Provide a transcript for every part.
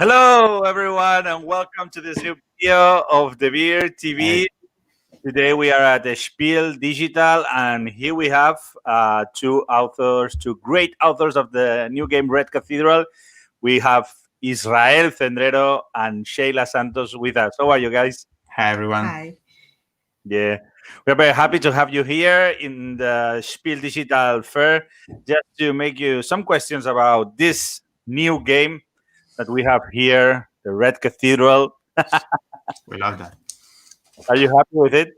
Hello, everyone, and welcome to this new video of Devir Hey, TV. Today we are at the Spiel Digital, and here we have two great authors of the new game Red Cathedral. We have Israel Cendrero and Sheila Santos with us. How are you guys? hi everyone. Hi. Yeah, we're very happy to have you here in the Spiel Digital Fair just to make you some questions about this new game that we have here, the Red Cathedral. We love that. Are you happy with it?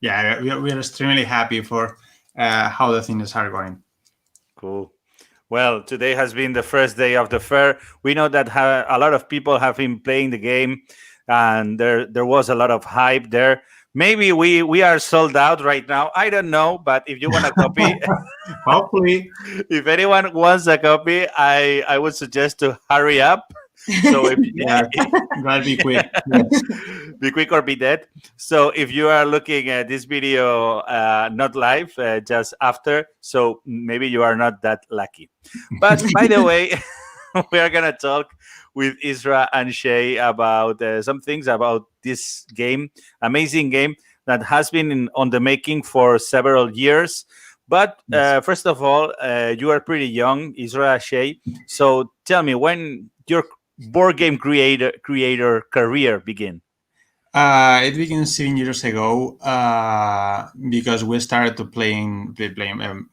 Yeah, we are extremely happy for how the things are going. Cool. Well, today has been the first day of the fair. We know that a lot of people have been playing the game, and there was a lot of hype there. Maybe we are sold out right now. I don't know, but if you want a copy, Hopefully, if anyone wants a copy, I would suggest to hurry up. So if yeah, gotta be quick. Yes. be quick or be dead. So if you are looking at this video not live, just after, so maybe you are not that lucky. But by the way, we are gonna talk with Isra and Shay about some things about this game, amazing game that has been on the making for several years. But first of all, you are pretty young, Isra, Shay. So tell me, when your board game creator career begin? It began 7 years ago because we started to playing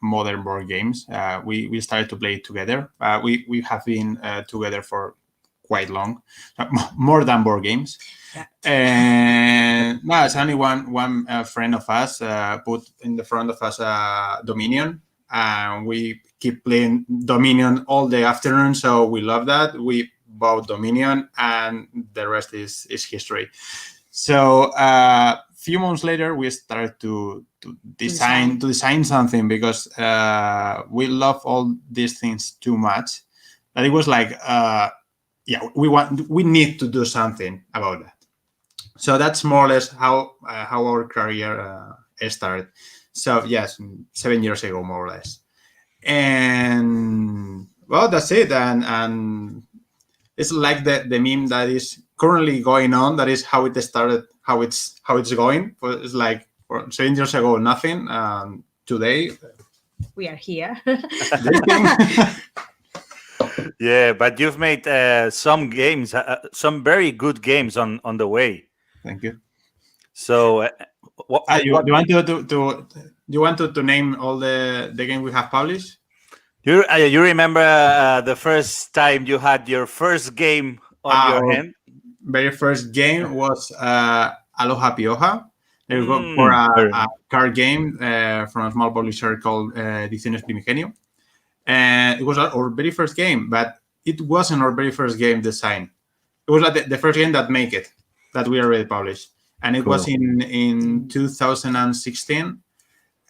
modern board games. We started to play together. We have been together for quite long, more than board games. Yeah. And no, it's only one friend of us put in the front of us Dominion, and we keep playing Dominion all the afternoon. So we love that. We bought Dominion, and the rest is history. So a few months later, we started to design something because we love all these things too much that it was like, we need to do something about that. So that's more or less how our career started. So yes, 7 years ago, more or less. And well, that's it. And it's like the meme that is currently going on. That is how it started, how it's going. It's like 7 years ago, nothing. Today, We are here. Yeah, but you've made some games, some very good games on the way. thank you. So, You want to name all the game we have published? you remember the first time you had your first game on your hand? Very first game was Aloha Pioja. There we go for a card game from a small publisher called Ediciones Primigenio. And it was our very first game, but it wasn't our very first game design. It was like the first game that we already published. And it was in 2016.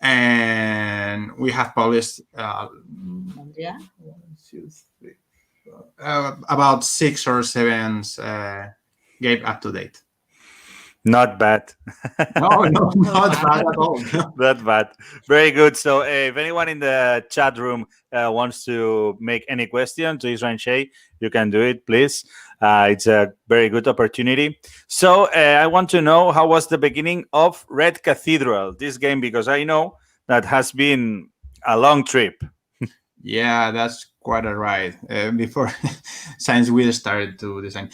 And we have published Yeah. about 6 or 7 game up to date. Not bad. No, not bad at all. Not bad. Very good. So, if anyone in the chat room wants to make any question to Israel and Shay, you can do it, please. It's a very good opportunity. So, I want to know, how was the beginning of Red Cathedral, this game, because I know that has been a long trip. Yeah, that's quite a ride. Before since we started to design.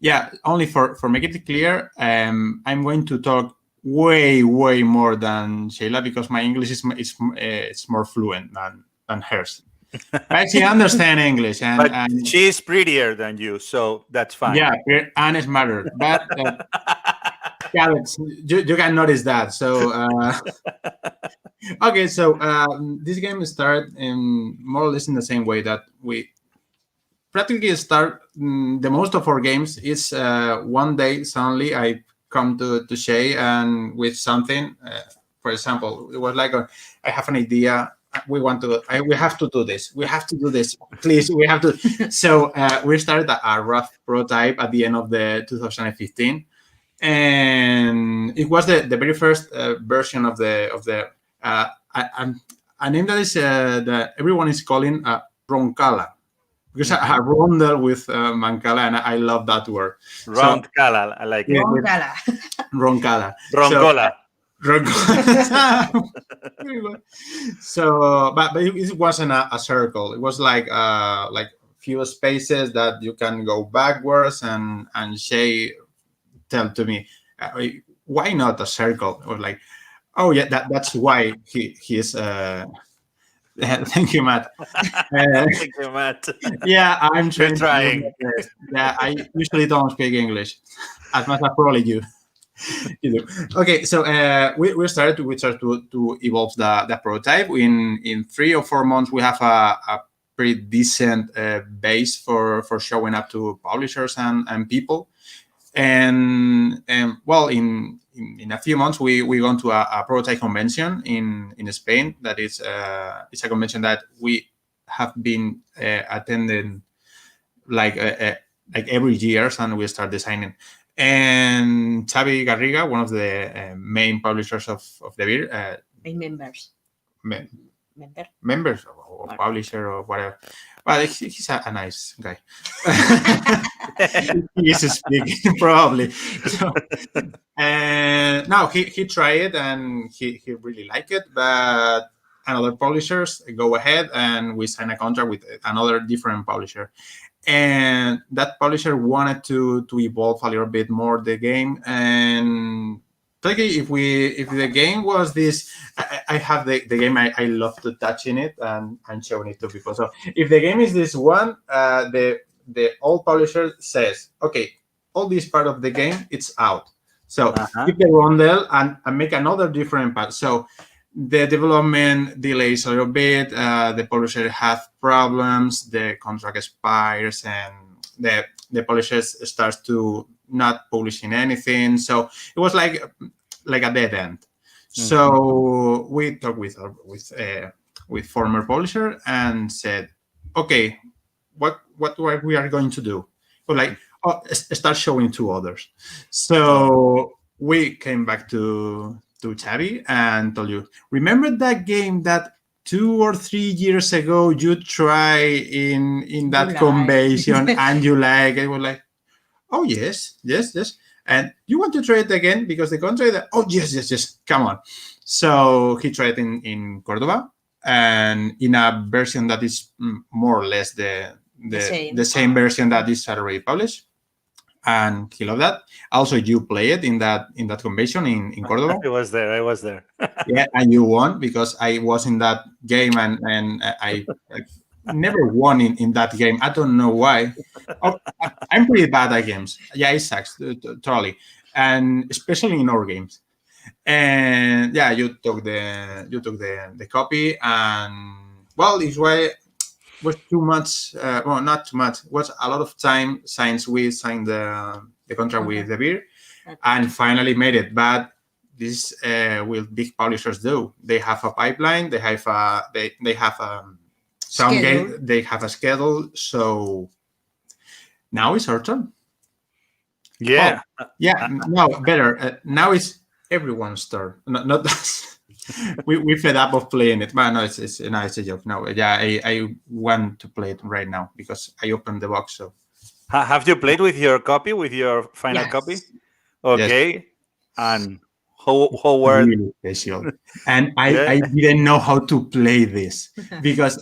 Yeah, only for making it clear, I'm going to talk way more than Sheila because my English is more fluent than hers. But she understands English, But and she's prettier than you, so that's fine. yeah, and smarter. But yeah, you can notice that. So okay, so this game started in more or less in the same way that we practically start. The most of our games is one day suddenly I come to Shay and with something. For example, it was like I have an idea. We have to do this. We have to do this. Please, we have to. So we started a rough prototype at the end of the 2015, and it was the very first version of the a name that is that everyone is calling Roncala. because I rondel with Mancala, and I love that word. Round cala, I like it. Roncala. Roncala. Roncola. So, but it wasn't a circle. It was like few spaces that you can go backwards, and Shay tell to me, why not a circle? Or like, oh yeah, that's why he's. Thank you, Matt. Thank you, Matt. Yeah, I'm You're trying. trying. Yeah, I usually don't speak English as much as probably you. You do. Okay, so we started to evolve the prototype. In 3 or 4 months, we have a pretty decent base for showing up to publishers and people. And well, in a few months, we gone to a prototype convention in Spain. That is it's a convention that we have been attending like every year, and we start designing. And Xavi Garriga, one of the main publishers of Devir, Members. members or publisher or whatever. Well, he's a nice guy. He is speaking probably. So, and now he tried it and he really liked it, but another publishers go ahead and we sign a contract with another different publisher. And that publisher wanted to evolve a little bit more the game. And if the game was this, I have the game. I love to touch in it and showing it to people. So if the game is this one, the old publisher says, okay, all this part of the game it's out. So keep the rondel and make another different part. So the development delays a little bit. The publisher has problems. The contract expires, and the publisher starts to not publishing anything. So it was like a dead end. Mm-hmm. So we talked with former publisher and said, okay, what we are going to do? But like, start showing to others. So we came back to Xavi and told you, remember that game that 2 or 3 years ago you try in that convention and you like it? Was like, oh yes. And you want to try it again because the contract? Oh yes, come on. So he tried in Cordoba and in a version that is more or less the same version that is already published. And he loved that. Also, you played in that convention in Cordoba. I was there. Yeah, and you won because I was in that game and I never won in that game. I don't know why. I'm pretty bad at games. Yeah, it sucks totally, and especially in our games. And yeah, you took the copy, and well, it's why. Was too much, well, not too much. Was a lot of time since we signed the contract with Devir, and finally made it. But this will big publishers do. They have a pipeline. They have some game. They have a schedule. So now it's our turn. Yeah, No, better. Now it's everyone's turn. Not us. we fed up of playing it, but no, it's a joke. No, yeah, I want to play it right now because I opened the box. So, have you played with your copy, with your final copy? Okay, yes. And how were really special? And I didn't know how to play this because,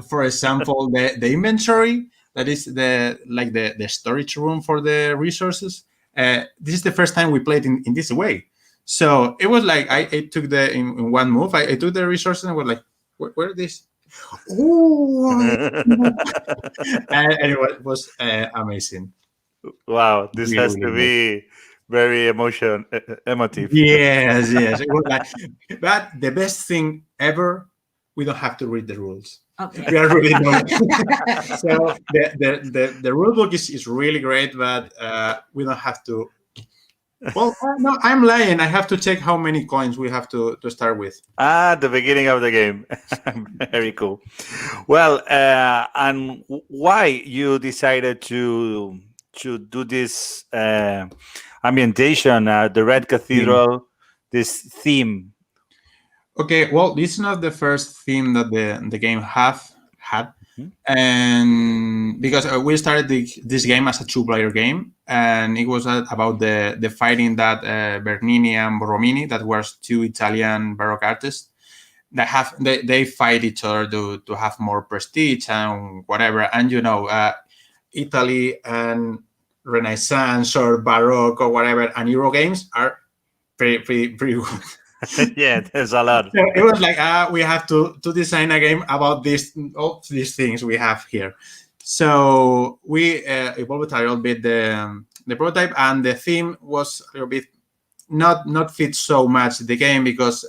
for example, the inventory that is the storage room for the resources. This is the first time we played in this way. So it was like I took in one move. I took the resources and was like, where is this? Oh, and it was amazing. Wow, this really, has to be very emotive. Yes. It was like, but the best thing ever, we don't have to read the rules. Okay. We are really not. So the rule book is really great, but we don't have to. Well, no, I'm lying. I have to check how many coins we have to start with. At the beginning of the game. Very cool. Well, and why you decided to do this ambientation, the Red Cathedral, this theme? Okay, well, this is not the first theme that the game had. And because we started this game as a 2-player game, and it was about the fighting that Bernini and Borromini, that were 2 Italian Baroque artists, that they fight each other to have more prestige and whatever. And Italy and Renaissance or Baroque or whatever and Eurogames are pretty good. Yeah, there's a lot. So it was like we have to design a game about all these things we have here. So we evolved a little bit the prototype, and the theme was a little bit not fit so much the game, because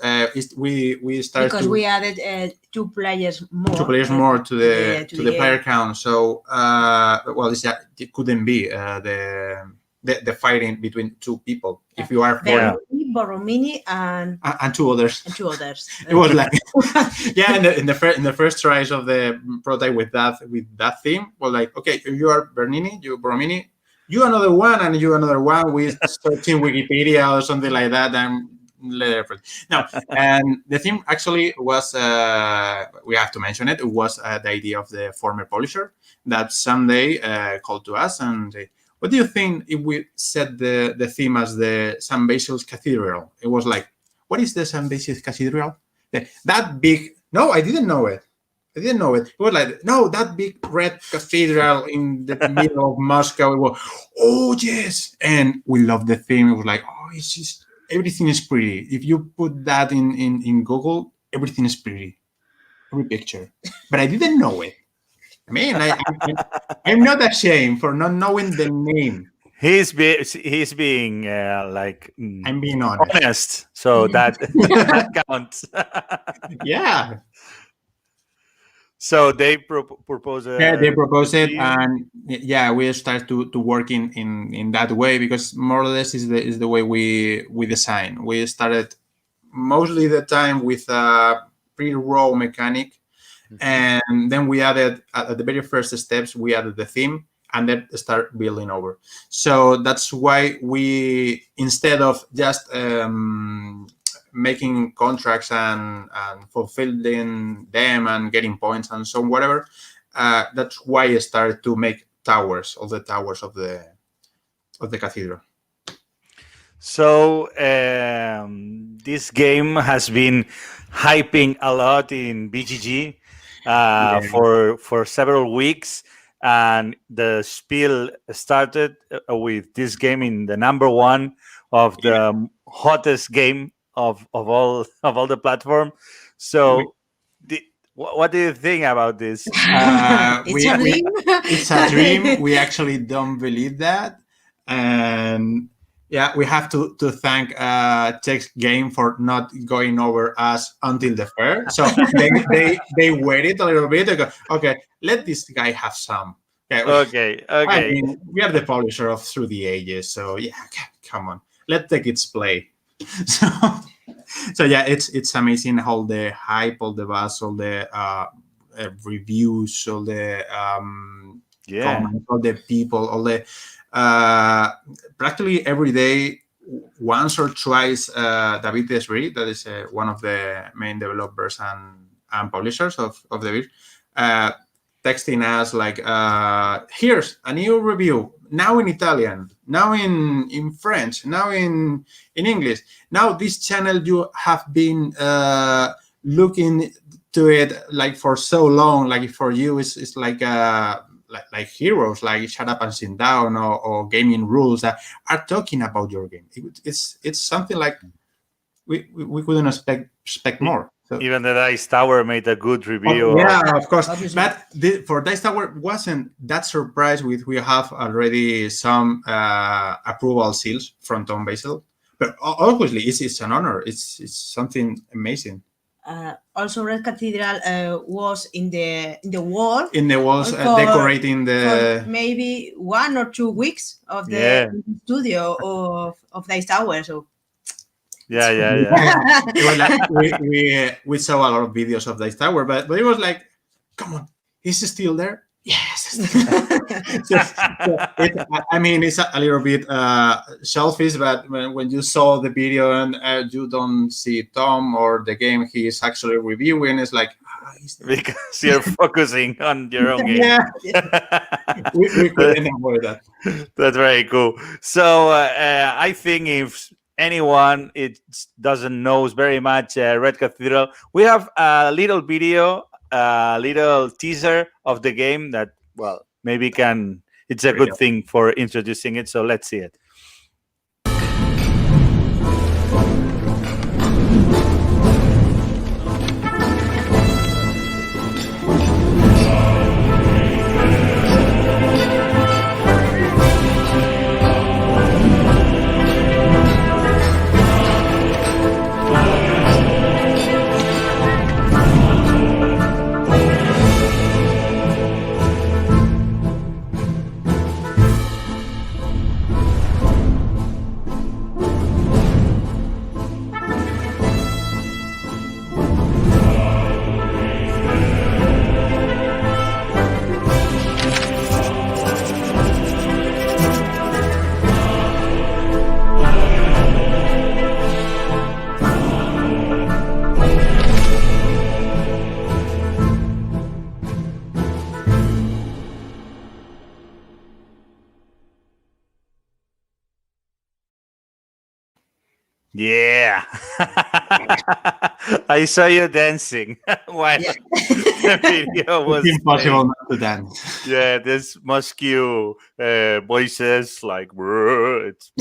we started because we added 2 players more. 2 players more to the player count. So it couldn't be the fighting between 2 people. If you are Borromini and 2 others. And 2 others. It was like in the first tries of the prototype with that theme, well, like, okay, you are Bernini, you Borromini, you another one, and you another one. We searching Wikipedia or something like that, and and the theme actually was we have to mention it. It was the idea of the former publisher that someday called to us and say, what do you think if we set the theme as the St. Basil's Cathedral? It was like, what is the St. Basil's Cathedral? That big? No, I didn't know it. It was like, no, that big red cathedral in the middle of Moscow. It was, oh, yes. And we loved the theme. It was like, oh, it's just, everything is pretty. If you put that in Google, everything is pretty. Every picture. But I didn't know it. I mean, I'm not ashamed for not knowing the name. He's being I'm being honest. So that counts. Yeah. So they propose it. Yeah, they propose it, and we start to work in that way, because more or less is the way we design. We started mostly the time with a pretty raw mechanic. And then we added, at the very first steps, we added the theme, and then start building over. So that's why we, instead of just making contracts and fulfilling them and getting points and so whatever, that's why I started to make all the towers of the cathedral. So this game has been hyping a lot in BGG for several weeks, and the Spiel started with this game in the #1 of the hottest game of all the platform. So what do you think about this? It's a dream. We actually don't believe that, and we have to thank Text Game for not going over us until the fair. So they waited a little bit. They go, okay, let this guy have some. Okay. I mean, we are the publisher of Through the Ages, so come on, let's take its play. So it's amazing, all the hype, all the buzz, all the reviews, all the comments, all the people, all the practically every day, once or twice, David Devir, that is one of the main developers and publishers of Devir, texting us like, here's a new review, now in Italian, now in French, now in English. Now this channel, you have been looking to it like for so long, like for you it's like heroes like Shut Up and Sit Down or Gaming Rules that are talking about your game. It's something like we couldn't expect more. So, even the Dice Tower made a good review. Of course. Obviously. But for Dice Tower wasn't that surprise. We have already some approval seals from Tom Basil. But obviously, it's an honor. It's something amazing. Also, Red Cathedral was in the wall. In the walls, decorating the... For maybe 1 or 2 weeks of the studio of Dice Tower. So. Yeah. It was like, we saw a lot of videos of Dice Tower, but it was like, come on, is it still there? Yes. It's a little bit selfish, but when you saw the video and you don't see Tom or the game he is actually reviewing, it's like, because you're focusing on your own game. Yeah, we couldn't avoid that. That's very cool. So I think if anyone it doesn't knows very much Red Cathedral, we have a little video, a little teaser of the game that maybe can. It's a good thing for introducing it. So let's see it. Yeah. I saw you dancing while the video was It's impossible playing. not to dance. Yeah, this musky voices like it's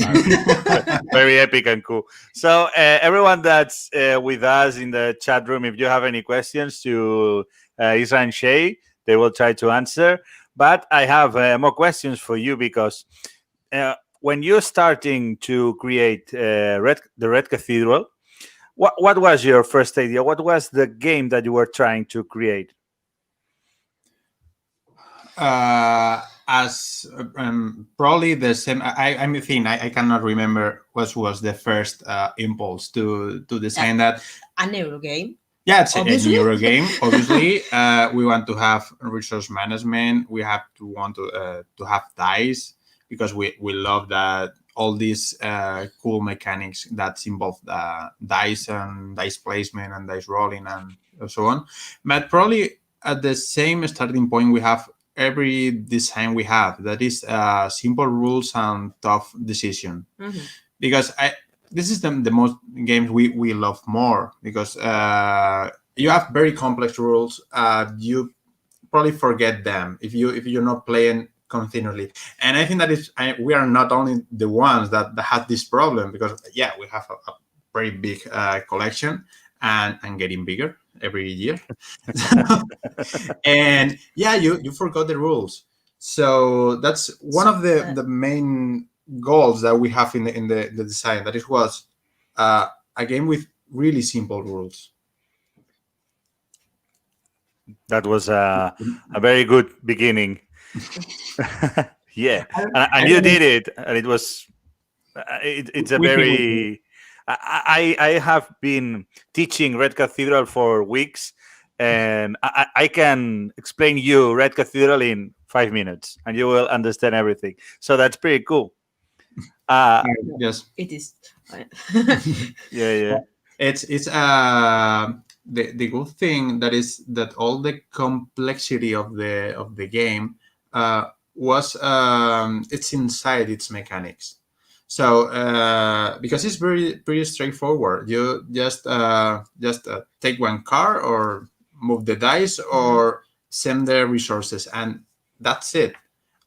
very epic and cool. So everyone that's with us in the chat room, if you have any questions to Isra and Shay, they will try to answer. But I have more questions for you because when you're starting to create the Red Cathedral, what was your first idea? What was the game that you were trying to create? As probably the same. I think I cannot remember what was the first impulse to design that. An Eurogame. Yeah, it's Obviously. a Euro game. Obviously, we want to have resource management. We have to want to have dice because we love that all these cool mechanics that's involved dice and dice placement and dice rolling and so on. But probably at the same starting point, we have every design we have that is simple rules and tough decision. Mhm. Because this is the most games we love more because you have very complex rules. You probably forget them if you're not playing continually. And I think that we are not only the ones that have this problem because we have a very big collection and getting bigger every year. And you forgot the rules. So that's one of the main goals that we have in the design, that it was a game with really simple rules. That was a very good beginning. Yeah, and you did it, and it was it's a very I have been teaching Red Cathedral for weeks, and I can explain you Red Cathedral in 5 minutes, and you will understand everything. So that's pretty cool. Yes, it is. Yeah. It's the good thing that is that all the complexity of the game was it's inside its mechanics. So because it's pretty straightforward, you just take one card or move the dice or send the resources, and that's it.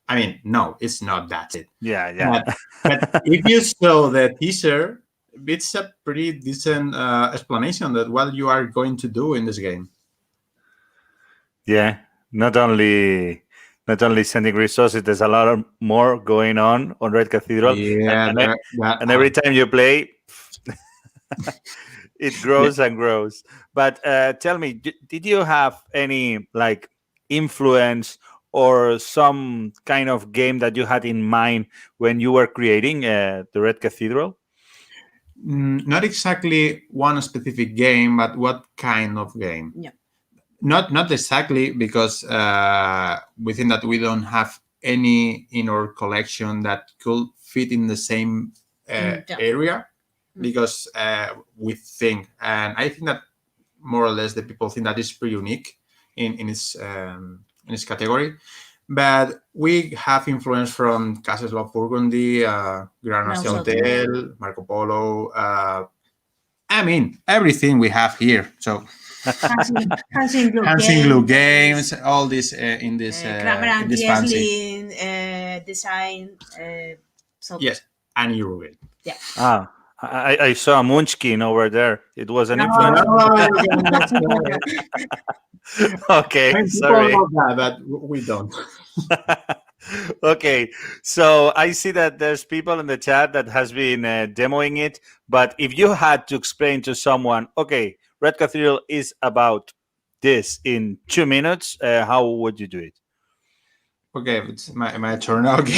I mean, no, it's not that it. Yeah. But if you saw the teaser, it's a pretty decent explanation that what you are going to do in this game. Yeah, not only sending resources. There's a lot more going on Red Cathedral. Yeah, and every time you play, it grows and grows. But tell me, did you have any influence or some kind of game that you had in mind when you were creating the Red Cathedral? Not exactly one specific game, but what kind of game? Yeah. Not exactly, because we think that we don't have any in our collection that could fit in the same area, because we think, and I think that more or less the people think that is pretty unique in its category. But we have influence from Castles of Burgundy, Grand Asia Hotel, Marco Polo. I mean, everything we have here. So Hansing Glue Games, all this in this Kramer in and this fancy. design. Yes, and Eurogame. Yeah. I saw a Munchkin over there. It was an No, influence. Okay, I mean, sorry. people know that, but we don't. Okay, so I see that there's people in the chat that has been demoing it, but if you had to explain to someone, okay, Red Cathedral is about this in 2 minutes, how would you do it? Okay, it's my turn now. Okay.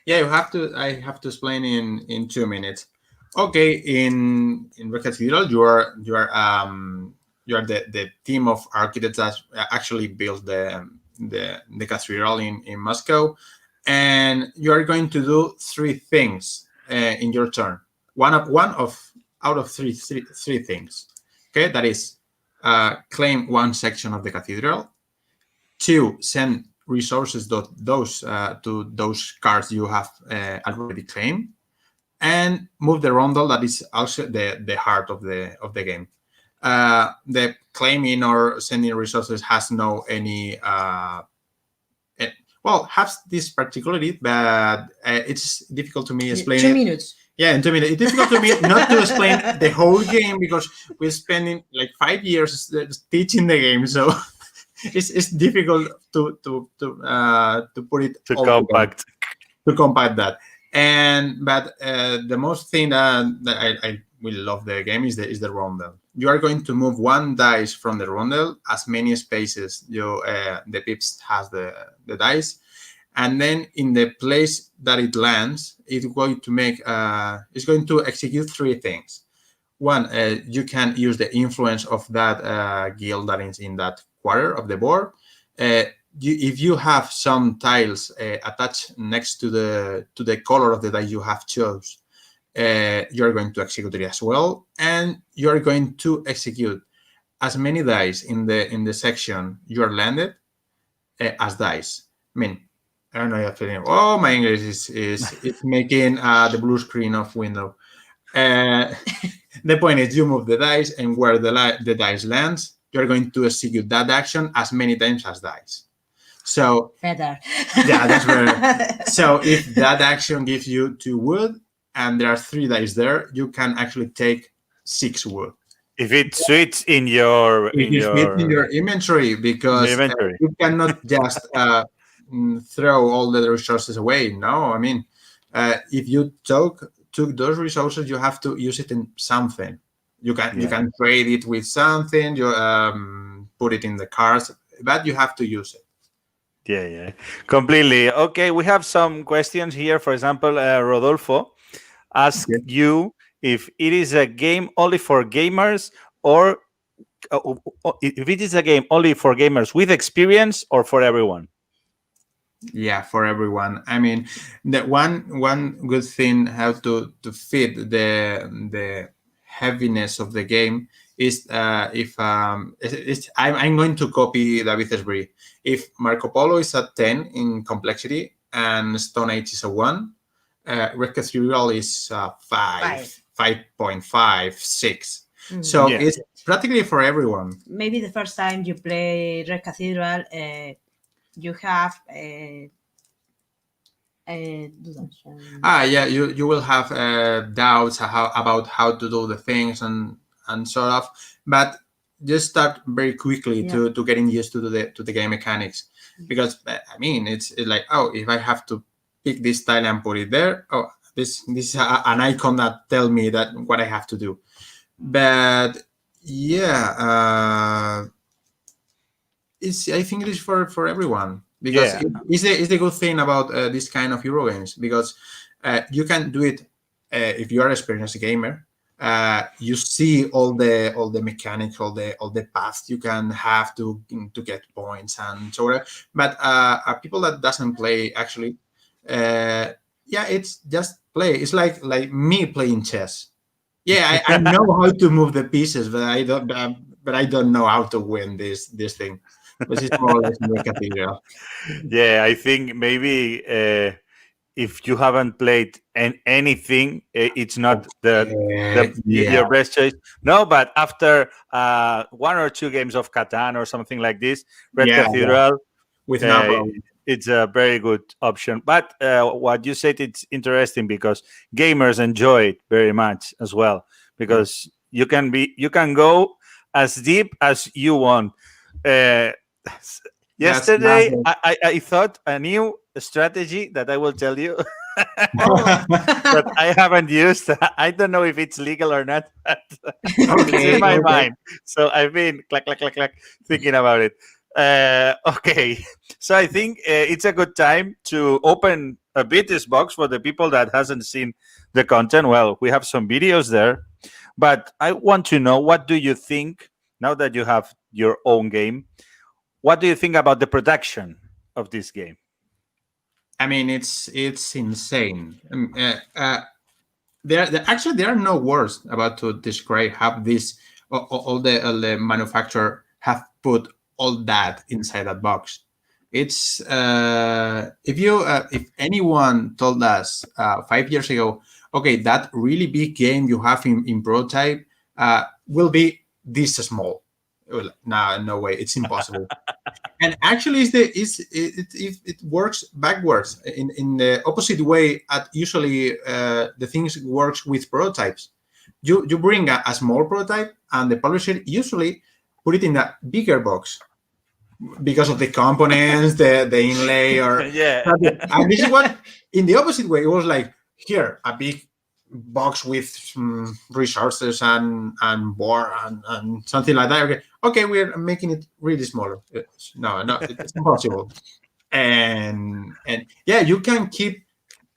Yeah, I have to explain in 2 minutes. Okay, in Red Cathedral, you are the team of architects that actually built the cathedral in Moscow, and you are going to do 3 things in your turn. One out of three things. Okay, that is claim one section of the cathedral. 2, send resources to those cards you have already claimed, and move the rondel. That is also the heart of the game. The claiming or sending resources has no any has this particularity, but it's difficult to me explain 2 minutes. Yeah, in 2 minutes. It's difficult to me not to explain the whole game because we're spending like 5 years teaching the game, so it's difficult to put it to compact that. But the most thing that I really love the game is the rondel. You are going to move 1 dice from the rondel as many spaces the pips has the dice, and then in the place that it lands, it's going to execute 3 things. 1, you can use the influence of that guild that is in that quarter of the board. If you have some tiles attached next to the color of the die you have chose, you're going to execute it as well, and you're going to execute as many dice in the section you're landed as dice. I mean, I don't know if you're oh, my English is making the blue screen of window. The point is, you move the dice, and where the dice lands, you're going to execute that action as many times as dice. So better. Yeah, that's better. So if that action gives you 2 wood, and there are 3 dice there, you can actually take 6 wood. If it fits in your inventory, because you cannot just throw all the resources away. No, I mean, if you took those resources, you have to use it in something. You can trade it with something. You put it in the cards, but you have to use it. Yeah, completely. Okay, we have some questions here. For example, Rodolfo asked you if it is a game only for gamers, or if it is a game only for gamers with experience, or for everyone. Yeah, for everyone. I mean, the one good thing how to fit the heaviness of the game is if I'm going to copy David's brief. If Marco Polo is a 10 in complexity and Stone Age is a 1, Red Cathedral is 5.5, 6. So it's practically for everyone. Maybe the first time you play Red Cathedral, you have you will have doubts about how to do the things and sort of, but just start very quickly to getting used to the game mechanics, because I mean it's like, oh, if I have to pick this tile and put it there, oh, this is an icon that tell me that what I have to do. But I think it is for everyone, because it's the good thing about this kind of Eurogames, because you can do it if you are an experienced gamer. You see all the mechanics, all the paths you can have to get points and so on. But people that doesn't play actually, it's just play. It's like me playing chess. Yeah, I know how to move the pieces, but I don't know how to win this thing. But it's more or less Red Cathedral. Yeah, I think maybe if you haven't played anything, it's not Okay, yeah, your best choice. No, but after one or two games of Catan or something like this, Red yeah, yeah, Cathedral, with no uh, problem. it's a very good option. But what you said, it's interesting because gamers enjoy it very much as well, because you can go as deep as you want. Uh, That's Yesterday, nothing. I thought a new strategy that I will tell you Oh. that I haven't used. I don't know if it's legal or not, but it's in Okay, my okay. mind. So I've been clack, clack, clack, clack, thinking about it. Okay, so I think it's a good time to open a bit this box for the people that hasn't seen the content. Well, we have some videos there, but I want to know, what do you think now that you have your own game? What do you think about the production of this game? I mean, it's insane. Actually there are no words about to describe how this all the manufacturer have put all that inside that box. It's if anyone told us 5 years ago, okay, that really big game you have in prototype will be this small. Well, no, no way, it's impossible. And actually it works backwards in the opposite way. At usually the things works with prototypes. You bring a small prototype and the publisher usually put it in a bigger box because of the components, the inlay, or Yeah. and this is what in the opposite way it was like, here a big box with some resources and board and something like that. Okay, we're making it really smaller. No, no, it's impossible. And yeah, you can keep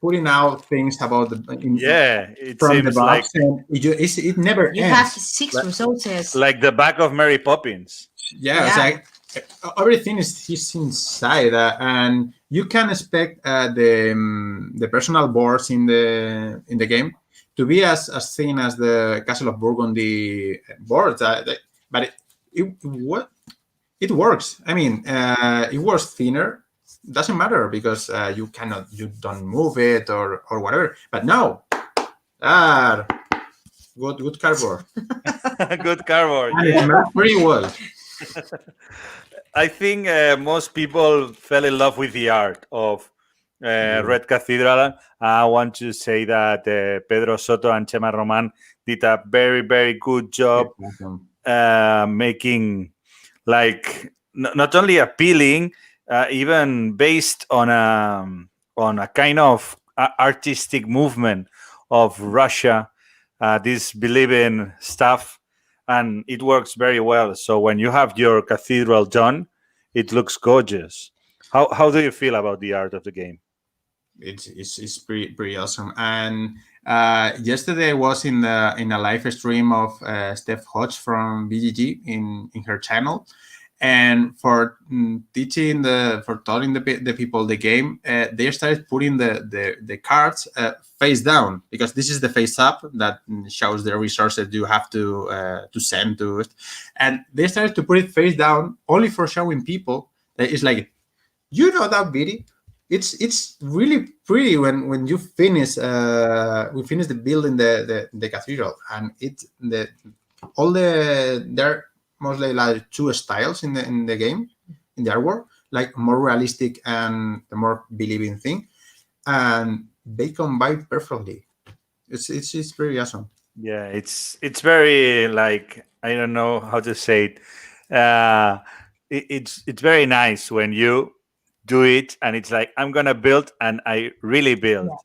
putting out things about Yeah, it from the seems box, and it never You have ends. 6 resources. like the back of Mary Poppins. Yeah, it's Yeah. like everything is inside, and you can expect the personal boards in the game to be as thin as the Castle of Burgundy boards. But it works. I mean, it works thinner. Doesn't matter because you don't move it or whatever. But no, ah, good cardboard, Good cardboard. and it Yeah. smells pretty well. I think most people fell in love with the art of Red Cathedral. I want to say that Pedro Soto and Chema Roman did a very, very good job making, like, not only appealing, even based on a kind of artistic movement of Russia, this believing stuff, and it works very well. So when you have your cathedral done, it looks gorgeous. How do you feel about the art of the game? It's pretty awesome. And yesterday I was in a live stream of Steph Hodge from BGG in her channel, and for teaching for telling the people the game, they started putting the cards face down, because this is the face up that shows the resources you have to send to it, and they started to put it face down only for showing people that it's like, that video. It's really pretty when you finish we finish the building the cathedral, and there are mostly like two styles in the game, in the artwork, like more realistic and the more believing thing, and they combine perfectly. It's pretty awesome. Yeah, it's very, like, I don't know how to say it. It's very nice when you do it and it's like, I'm gonna build, and I really build. Yeah.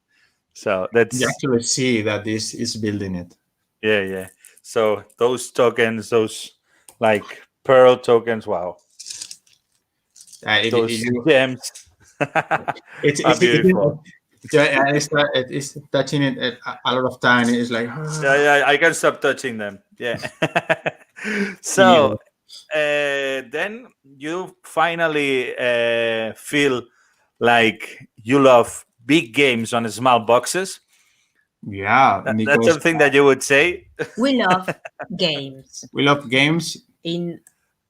So You that's, actually see that this is building it. yeah. So those tokens, those like pearl tokens, wow, those You gems it's are it's beautiful. it's touching it a lot of time. It's like Yeah, I can stop touching them. Yeah. yeah. So then you finally feel like you love big games on small boxes. Yeah, That's because something that you would say. We love games we love games in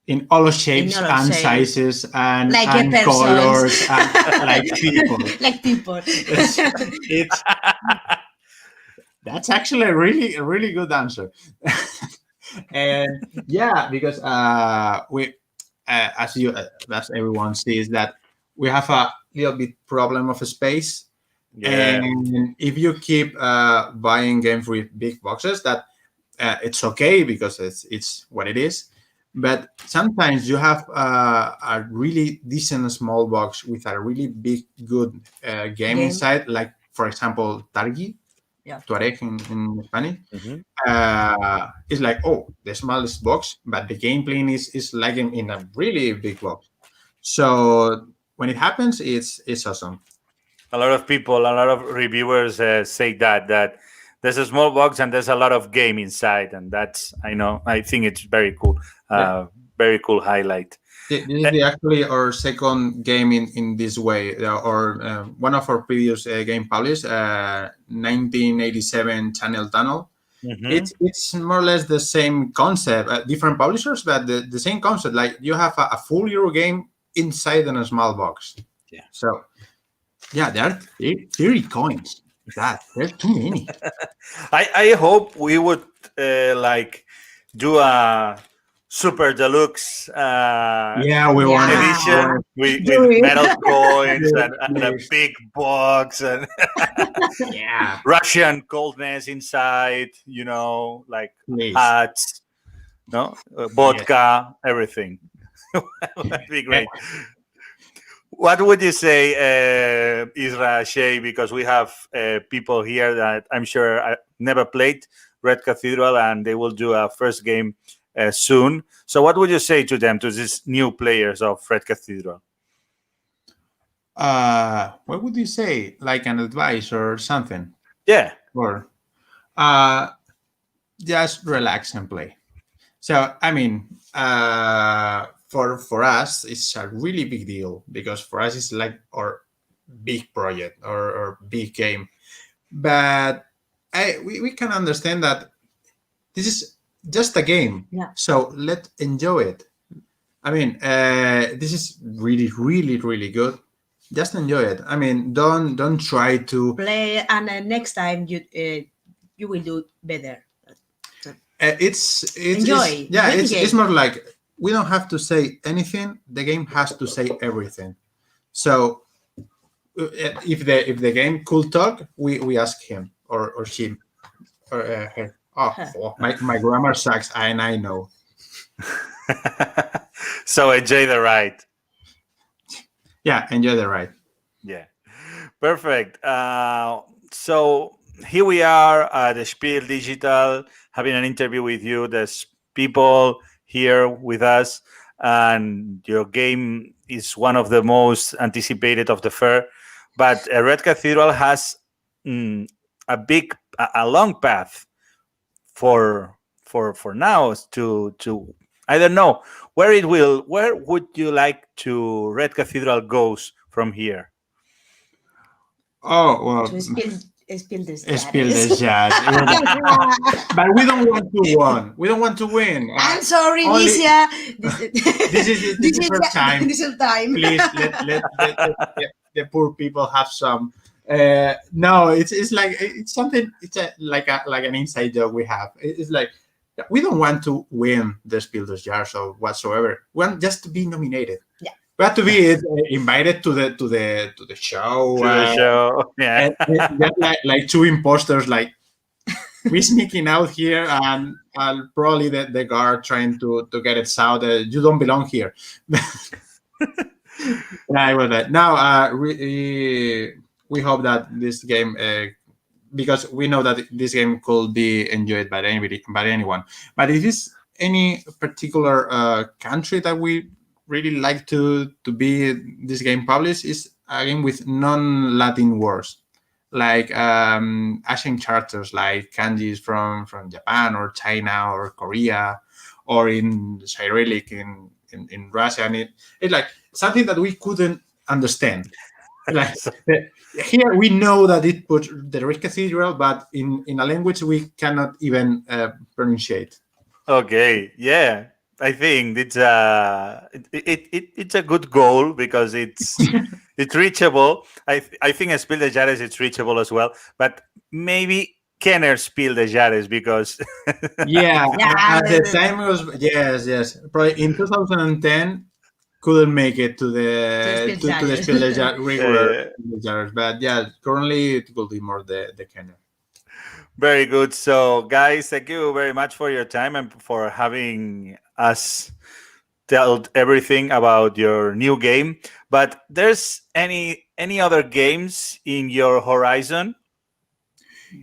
in all shapes all of and shapes, sizes and like a and persons, colors and like people. like people. It's That's actually a really good answer. And yeah, because we as you as everyone sees that we have a little bit problem of space. Yeah. And if you keep buying games with big boxes, that it's okay because it's what it is. But sometimes you have a really decent small box with a really big good game Game. inside, like for example Targi, Yeah. Tuareg in Spanish. Mhm. It's like, oh, the smallest box, but the gameplay is like in a really big box. So when it happens, it's awesome. A lot of people, a lot of reviewers say that there's a small box and there's a lot of game inside, and that's I think it's very cool, Yeah. very cool highlight. This is actually our second game in this way, or one of our previous game published, 1987 Channel Tunnel. Mhm. It's more or less the same concept, different publishers, but the same concept. Like you have a full Euro game inside in a small box. Yeah. So yeah, there are 30 coins. There's too many. I hope we would like do a super deluxe Yeah, we want Yeah. edition with Do it. metal coins Yes, and a please. big box and Yeah, Russian coldness inside, like please. hats, no vodka, everything. That'd be great. What would you say, Isra, Shay? Because we have people here that I'm sure never played Red Cathedral, and they will do a first game soon. So, what would you say to them, to these new players of Red Cathedral? What would you say? Like an advice or something? Yeah, Or just relax and play. So I mean, for us, it's a really big deal because for us it's like our big project or big game. But we can understand that this is just a game. Yeah. So let's enjoy it. I mean, this is really, really, really good. Just enjoy it. I mean, don't try to. Play, and next time you will do better. It's Enjoy. yeah. Enjoy the It's game. more like we don't have to say anything. The game has to say everything. So if the game could talk, we ask him or she or her. Oh, my grammar sucks, and I know. so enjoy the ride. Yeah, enjoy the ride. Yeah, perfect. So here we are at the Spiel Digital having an interview with you. There's people here with us, and your game is one of the most anticipated of the fair. But Red Cathedral has a long path for now to I don't know where would you like to Red Cathedral goes from here. Oh well. To spill this. Spill the jazz. But we don't want to win. We don't want to win. I'm sorry, Only- Licia. This is the first time. This is time. Please let the poor people have some. No, it's like it's something. It's like an inside joke we have. It's like we don't want to win the Spiel des Jahres or whatsoever. We want just to be nominated. Yeah. We have to be invited to the show. To the show, yeah. And just like two imposters, like we sneaking out here, and probably the guard trying to get it out. You don't belong here. I was like, now we hope that this game, because we know that this game could be enjoyed by anyone. But if it's any particular country that we really like to be this game published, is a game with non-Latin words, like Asian characters, like kanjis from Japan or China or Korea, or in Cyrillic in Russia, and it's like something that we couldn't understand. Like, here we know that it puts the Red Cathedral, but in a language we cannot even pronunciate. Okay, yeah. I think it's a good goal because it's reachable. I think a Spiel des Jahres it's reachable as well, but maybe Kenner Spiel des Jahres because Yeah, Yeah, at the time it was yes. Probably in 2010 couldn't make it to the Spiel des Jahres, regular uh, Spiel des Jahres, but yeah, currently it will be more the Kenner. very good. So, guys, thank you very much for your time and for having us tell everything about your new game. But there's any other games in your horizon?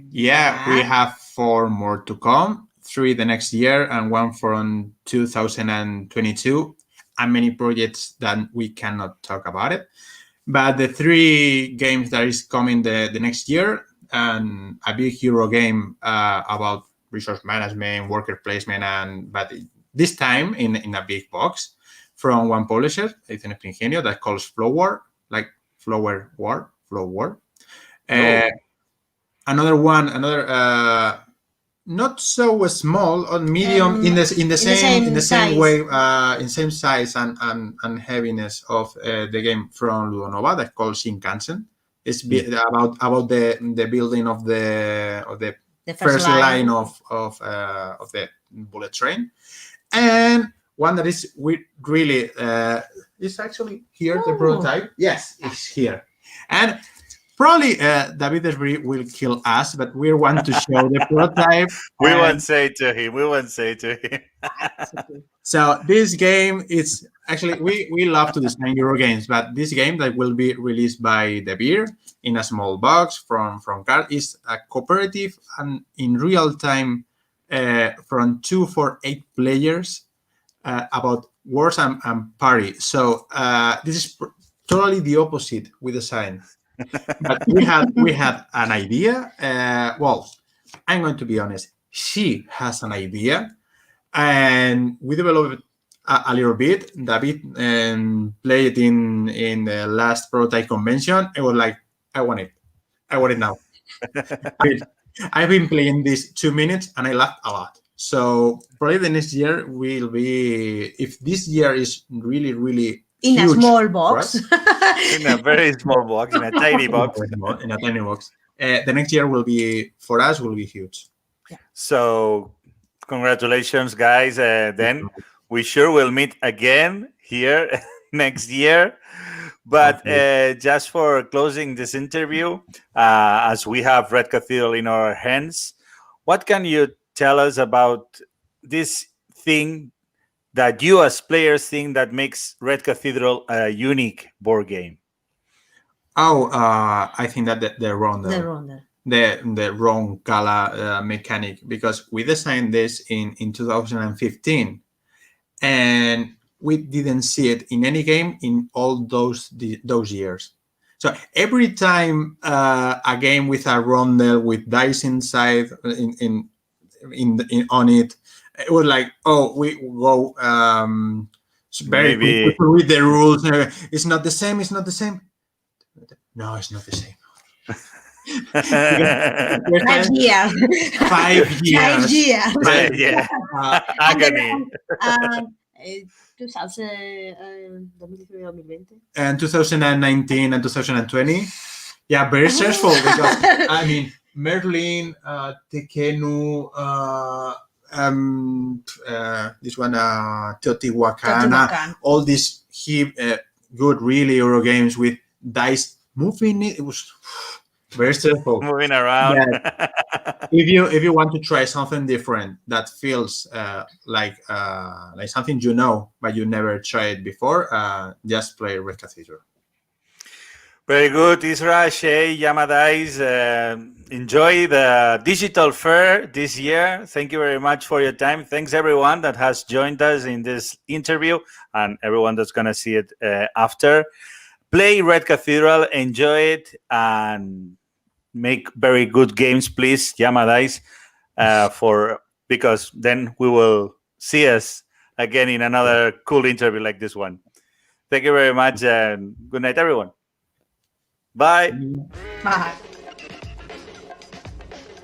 Yeah, we have 4 more to come, 3 the next year and 1 from 2022, and many projects that we cannot talk about it. But the 3 games that is coming the next year, and a big hero game about resource management, worker placement, but this time in a big box from one publisher, it's an Ingenio that calls Flower, like Flower War, Flow War. Oh. Another not so small or medium in the same way in same size and heaviness of the game from Ludonova that called Shinkansen. It's about the building of the first line of the bullet train, and one that is really is actually here. The prototype, yes, it's here, and probably David will kill us, but we want to show the prototype. We won't say to him. We won't say to him. So this game, it's actually we love to design Euro games, but this game that will be released by Devir in a small box from card is a cooperative and in real time from 2 for 8 players about wars and party. So this is totally the opposite we design. But we had an idea. Well, I'm going to be honest. She has an idea, and we developed a little bit. David played in the last prototype convention. It was like, I want it now. I've been playing this 2 minutes, and I laughed a lot. So probably the next year will be, if this year is really in huge, a small box. In a very small box, in a tiny box. In a tiny box. The next year will be, for us, will be huge. So, congratulations, guys. Then we sure will meet again here next year. But just for closing this interview, as we have Red Cathedral in our hands, what can you tell us about this thing that you as players think that makes Red Cathedral a unique board game? Oh, I think that the rounder. The wrong color mechanic, because we designed this in 2015 and we didn't see it in any game in all those years. So every time a game with a rondel with dice inside on it, it was like, oh, we go very quick to read the rules. It's not the same. No, it's not the same. 5 years. 5 years. 5 years. Yeah. Agony. 2020. And 2019 and 2020. Yeah, very stressful because I mean Merlin, Tekenu, this one, Teotihuacan, all these good really Euro games with dice moving. It was very stressful. Moving around. Yeah. If you want to try something different that feels like something you know but you never tried before, just play Red Cathedral. Very good, Isra, Shay, Yamadais. Enjoy the digital fair this year. Thank you very much for your time. Thanks everyone that has joined us in this interview and everyone that's going to see it after. Play Red Cathedral, enjoy it, and make very good games, please, Yamadais, because then we will see us again in another cool interview like this one. Thank you very much, and good night, everyone. Bye. Bye.